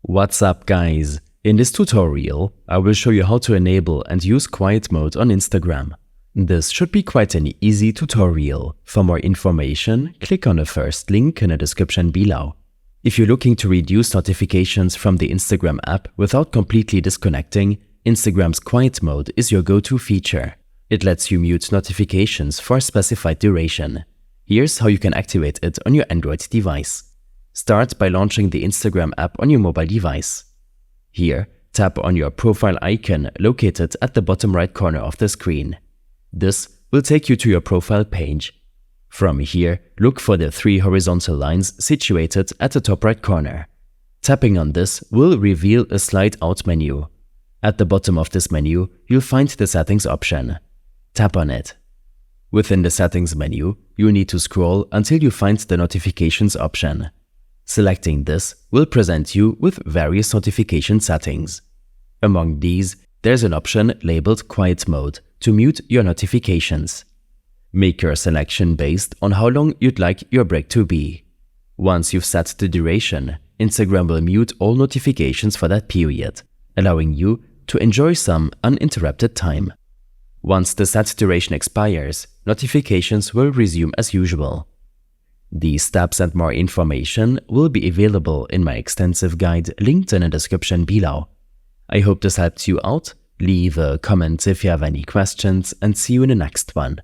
What's up, guys? In this tutorial, I will show you how to enable and use quiet mode on Instagram. This should be quite an easy tutorial. For more information, click on the first link in the description below. If you're looking to reduce notifications from the Instagram app without completely disconnecting, Instagram's quiet mode is your go-to feature. It lets you mute notifications for a specified duration. Here's how you can activate it on your Android device. Start by launching the Instagram app on your mobile device. Here, tap on your profile icon located at the bottom right corner of the screen. This will take you to your profile page. From here, look for the 3 horizontal lines situated at the top right corner. Tapping on this will reveal a slide out menu. At the bottom of this menu, you'll find the settings option. Tap on it. Within the settings menu, you need to scroll until you find the notifications option. Selecting this will present you with various notification settings. Among these, there's an option labeled Quiet Mode to mute your notifications. Make your selection based on how long you'd like your break to be. Once you've set the duration, Instagram will mute all notifications for that period, allowing you to enjoy some uninterrupted time. Once the set duration expires, notifications will resume as usual. These steps and more information will be available in my extensive guide linked in the description below. I hope this helped you out. Leave a comment if you have any questions and see you in the next one.